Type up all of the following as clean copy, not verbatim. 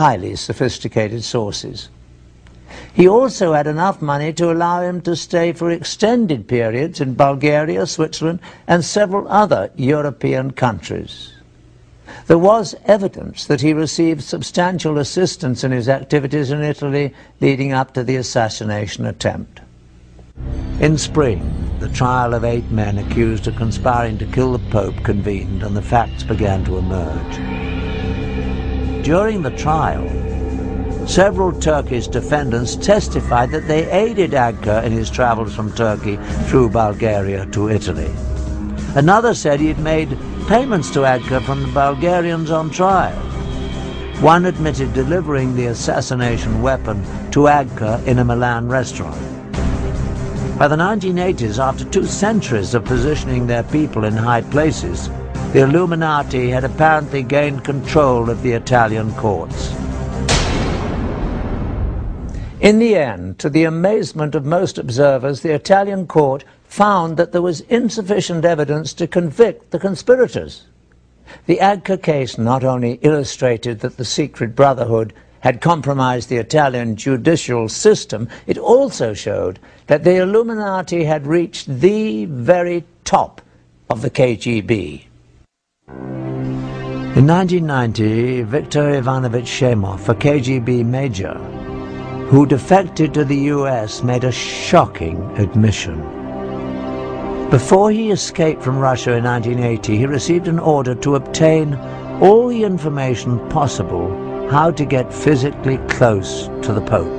highly sophisticated sources. He also had enough money to allow him to stay for extended periods in Bulgaria, Switzerland, and several other European countries. There was evidence that he received substantial assistance in his activities in Italy leading up to the assassination attempt. In spring, the trial of 8 men accused of conspiring to kill the Pope convened, and the facts began to emerge. During the trial, several Turkish defendants testified that they aided Agca in his travels from Turkey through Bulgaria to Italy. Another said he had made payments to Agca from the Bulgarians on trial. One admitted delivering the assassination weapon to Agca in a Milan restaurant. By the 1980s, after 2 centuries of positioning their people in high places, the Illuminati had apparently gained control of the Italian courts. In the end, to the amazement of most observers, the Italian court found that there was insufficient evidence to convict the conspirators. The Agca case not only illustrated that the secret Brotherhood had compromised the Italian judicial system, it also showed that the Illuminati had reached the very top of the KGB. In 1990, Viktor Ivanovich Shemov, a KGB major, who defected to the US, made a shocking admission. Before he escaped from Russia in 1980, he received an order to obtain all the information possible how to get physically close to the Pope.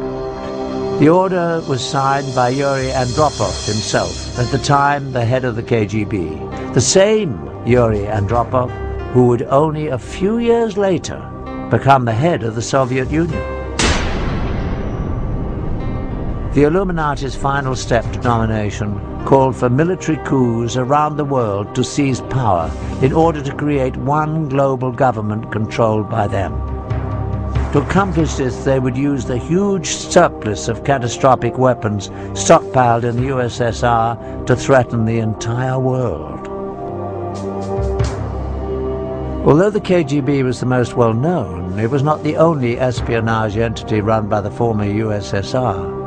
The order was signed by Yuri Andropov himself, at the time the head of the KGB, the same Yuri Andropov who would only a few years later become the head of the Soviet Union. The Illuminati's final step to domination called for military coups around the world to seize power in order to create one global government controlled by them. To accomplish this, they would use the huge surplus of catastrophic weapons stockpiled in the USSR to threaten the entire world. Although the KGB was the most well-known, it was not the only espionage entity run by the former USSR.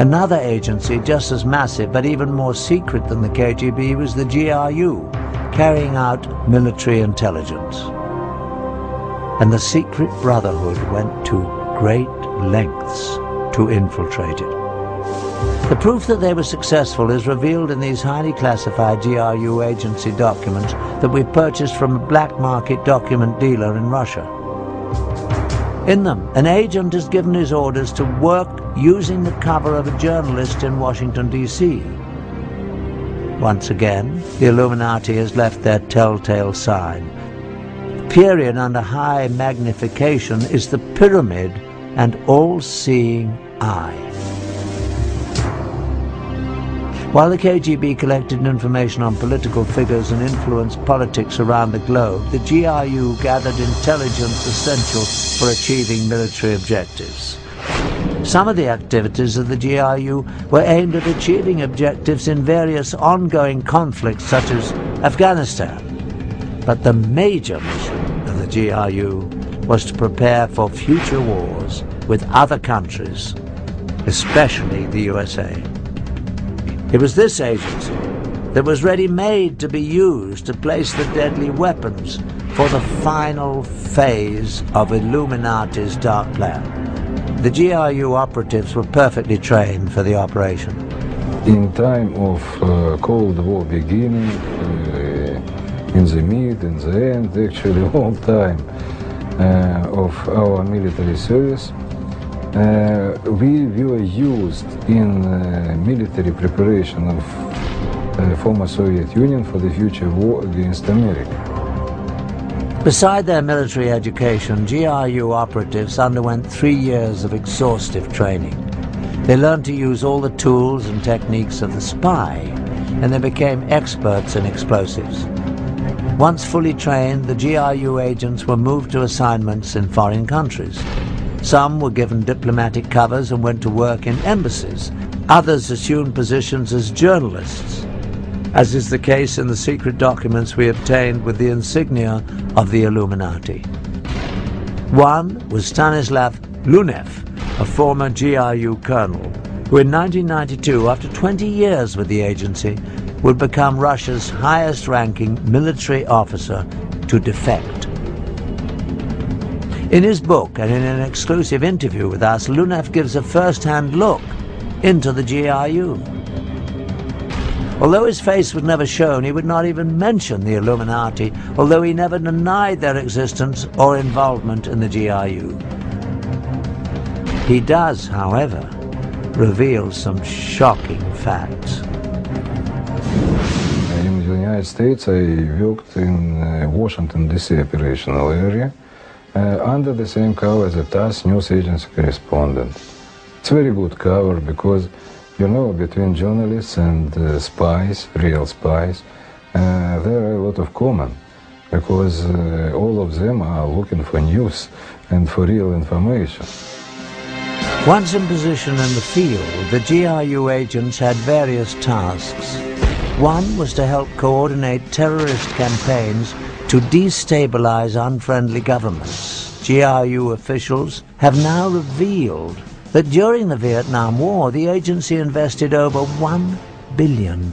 Another agency just as massive but even more secret than the KGB was the GRU, carrying out military intelligence. And the secret Brotherhood went to great lengths to infiltrate it. The proof that they were successful is revealed in these highly classified GRU agency documents that we purchased from a black market document dealer in Russia. In them, an agent is given his orders to work using the cover of a journalist in Washington, D.C. Once again, the Illuminati has left their telltale sign. The period under high magnification is the pyramid and all-seeing eye. While the KGB collected information on political figures and influenced politics around the globe, the GRU gathered intelligence essential for achieving military objectives. Some of the activities of the GRU were aimed at achieving objectives in various ongoing conflicts such as Afghanistan. But the major mission of the GRU was to prepare for future wars with other countries, especially the USA. It was this agency that was ready-made to be used to place the deadly weapons for the final phase of Illuminati's dark plan. The GRU operatives were perfectly trained for the operation. In time of Cold War beginning, in the mid, in the end, actually all time of our military service, we were used in military preparation of former Soviet Union for the future war against America. Beside their military education, GRU operatives underwent 3 years of exhaustive training. They learned to use all the tools and techniques of the spy, and they became experts in explosives. Once fully trained, the GRU agents were moved to assignments in foreign countries. Some were given diplomatic covers and went to work in embassies. Others assumed positions as journalists, as is the case in the secret documents we obtained with the insignia of the Illuminati. One was Stanislav Lunev, a former GRU colonel, who in 1992, after 20 years with the agency, would become Russia's highest-ranking military officer to defect. In his book and in an exclusive interview with us, Lunev gives a first-hand look into the GRU. Although his face was never shown, he would not even mention the Illuminati, although he never denied their existence or involvement in the GRU. He does, however, reveal some shocking facts. In the United States, I worked in Washington, D.C. operational area under the same cover as a TASS news agency correspondent. It's a very good cover because, you know, between journalists and spies, real spies, there are a lot of common, because all of them are looking for news and for real information. Once in position in the field, the GRU agents had various tasks. One was to help coordinate terrorist campaigns to destabilize unfriendly governments. GRU officials have now revealed that during the Vietnam War, the agency invested over $1 billion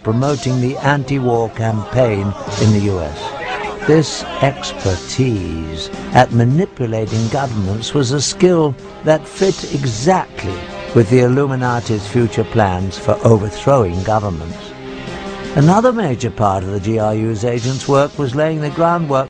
promoting the anti-war campaign in the US. This expertise at manipulating governments was a skill that fit exactly with the Illuminati's future plans for overthrowing governments. Another major part of the GRU's agents' work was laying the groundwork